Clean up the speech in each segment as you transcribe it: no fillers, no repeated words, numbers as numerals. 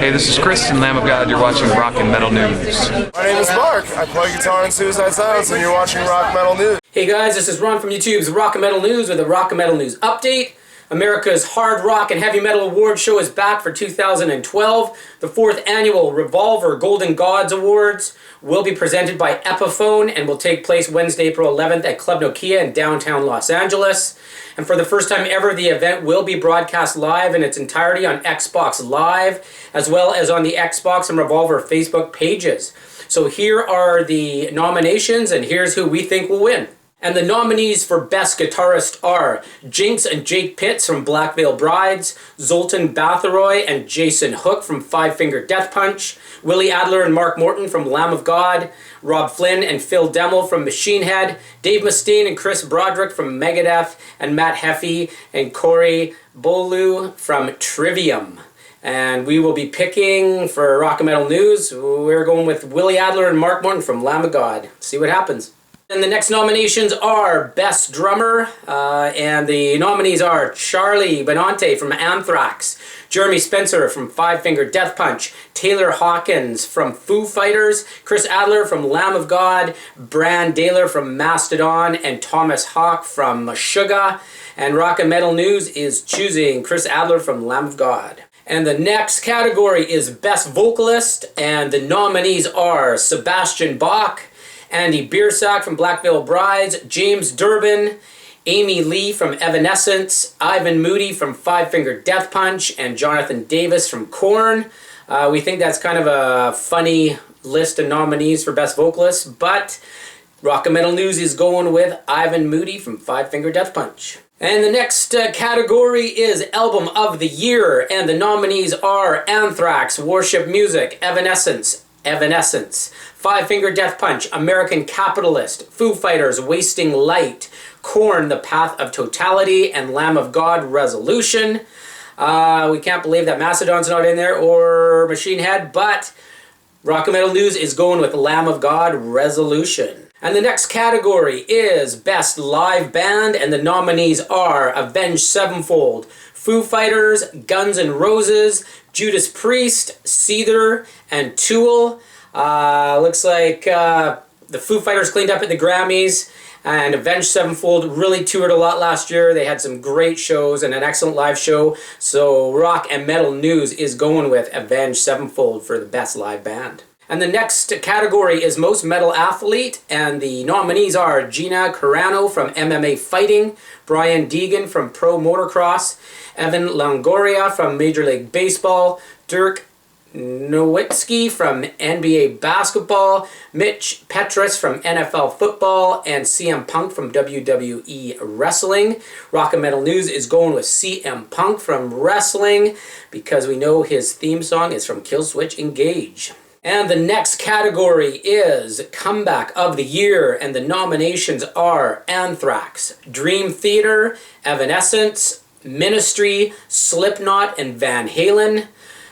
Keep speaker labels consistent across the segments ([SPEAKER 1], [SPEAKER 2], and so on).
[SPEAKER 1] Hey, this is Chris and Lamb of God. You're watching Rock and Metal News.
[SPEAKER 2] My name is Mark. I play guitar in Suicide Silence, and you're watching Rock Metal News.
[SPEAKER 3] Hey guys, this is Ron from YouTube's Rock and Metal News with a Rock and Metal News update. America's Hard Rock and Heavy Metal Award Show is back for 2012. The 4th annual Revolver Golden Gods Awards will be presented by Epiphone and will take place Wednesday, April 11th at Club Nokia in downtown Los Angeles. And for the first time ever, the event will be broadcast live in its entirety on Xbox Live, as well as on the Xbox and Revolver Facebook pages. So here are the nominations, and here's who we think will win. And the nominees for Best Guitarist are Jinxx and Jake Pitts from Black Veil Brides, Zoltan, Bathory, and Jason Hook from Five Finger Death Punch, Willie, Adler, and Mark Morton from Lamb of God, Robb, Flynn, and Phil Demmel from Machine Head, Dave Mustaine and Chris Broderick from Megadeth, and Matt Heafy and Corey Beaulieu from Trivium. And we will be picking, for Rock and Metal News, we're going with Willie Adler and Mark Morton from Lamb of God. See what happens. And the next nominations are Best Drummer, and the nominees are Charlie Benante from Anthrax, Jeremy Spencer from Five Finger Death Punch, Taylor Hawkins from Foo Fighters, Chris Adler from Lamb of God, Brann Dailor from Mastodon, and Tomas Haake from MESHUGGAH. And Rock and Metal News is choosing Chris Adler from Lamb of God. And the next category is Best Vocalist, and the nominees are Sebastian Bach, Andy Biersack from Black Veil Brides, James Durbin, Amy Lee from Evanescence, Ivan Moody from Five Finger Death Punch, and Jonathan Davis from Korn. We think that's kind of a funny list of nominees for Best Vocalist, but Rock and Metal News is going with Ivan Moody from Five Finger Death Punch. And the next category is Album of the Year, and the nominees are Anthrax, Worship Music, Evanescence, Five Finger Death Punch, American Capitalist, Foo Fighters, Wasting Light, Korn, The Path of Totality, and Lamb of God, Resolution. We can't believe that Mastodon's not in there, or Machine Head, but Rock and Metal News is going with Lamb of God, Resolution. And the next category is Best Live Band, and the nominees are Avenged Sevenfold, Foo Fighters, Guns N' Roses, Judas Priest, Seether, and Tool. Looks like the Foo Fighters cleaned up at the Grammys, and Avenged Sevenfold really toured a lot last year. They had some great shows and an excellent live show. So Rock and Metal News is going with Avenged Sevenfold for the Best Live Band. And the next category is Most Metal Athlete, and the nominees are Gina Carano from MMA Fighting, Brian Deegan from Pro Motocross, Evan Longoria from Major League Baseball, Dirk Nowitzki from NBA Basketball, Mitch Petrus from NFL Football, and CM Punk from WWE Wrestling. Rock and Metal News is going with CM Punk from Wrestling because we know his theme song is from Killswitch Engage. And the next category is Comeback of the Year, and the nominations are Anthrax, Dream Theater, Evanescence, Ministry, Slipknot, and Van Halen.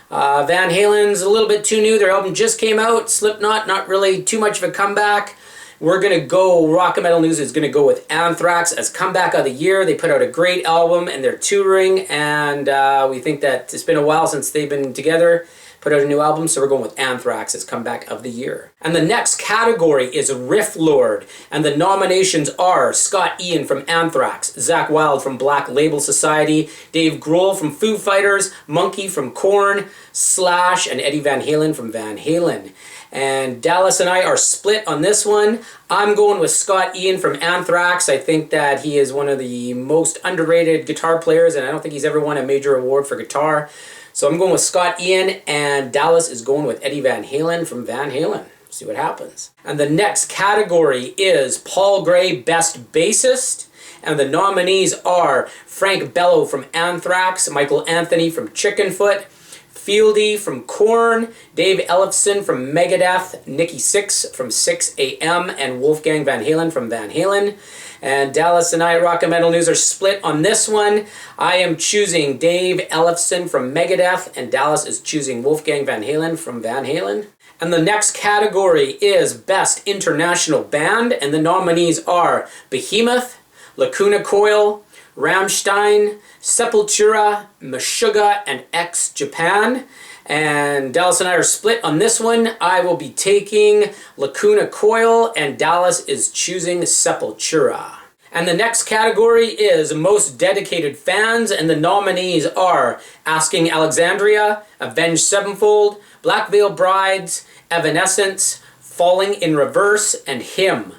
[SPEAKER 3] Van Halen's a little bit too new. Their album just came out. Slipknot, not really too much of a comeback. We're going to go, Rock and Metal News is going to go with Anthrax as Comeback of the Year. They put out a great album and they're touring, and we think that it's been a while since they've been together, put out a new album, so we're going with Anthrax as Comeback of the Year. And the next category is Riff Lord, and the nominations are Scott Ian from Anthrax, Zakk Wylde from Black Label Society, Dave Grohl from Foo Fighters, Monkey from Korn, Slash, and Eddie Van Halen from Van Halen. And Dallas and I are split on this one. I'm going with Scott Ian from Anthrax. I think that he is one of the most underrated guitar players, and I don't think he's ever won a major award for guitar. So I'm going with Scott Ian, and Dallas is going with Eddie Van Halen from Van Halen. See what happens. And the next category is Paul Gray Best Bassist, and the nominees are Frank Bello from Anthrax, Michael Anthony from Chickenfoot, Fieldy from Korn, Dave Ellefson from Megadeth, Nikki Sixx from 6am, and Wolfgang Van Halen from Van Halen. And Dallas and I at Rock and Metal News are split on this one. I am choosing Dave Ellefson from Megadeth, and Dallas is choosing Wolfgang Van Halen from Van Halen. And the next category is Best International Band, and the nominees are Behemoth, Lacuna Coil, Rammstein, Sepultura, Meshuggah, and X Japan. And Dallas and I are split on this one. I will be taking Lacuna Coil, and Dallas is choosing Sepultura. And the next category is Most Dedicated Fans, and the nominees are Asking Alexandria, Avenged Sevenfold, Black Veil Brides, Evanescence, Falling in Reverse, and Him.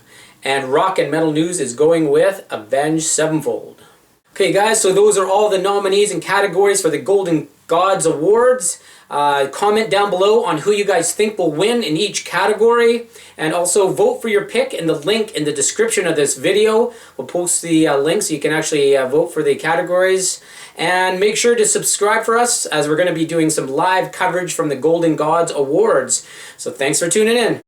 [SPEAKER 3] And Rock and Metal News is going with Avenged Sevenfold. Okay guys, so those are all the nominees and categories for the Golden Gods Awards. Comment down below on who you guys think will win in each category, and also vote for your pick in the link in the description of this video. We'll post the link so you can actually vote for the categories, and make sure to subscribe for us as we're going to be doing some live coverage from the Golden Gods Awards. So thanks for tuning in.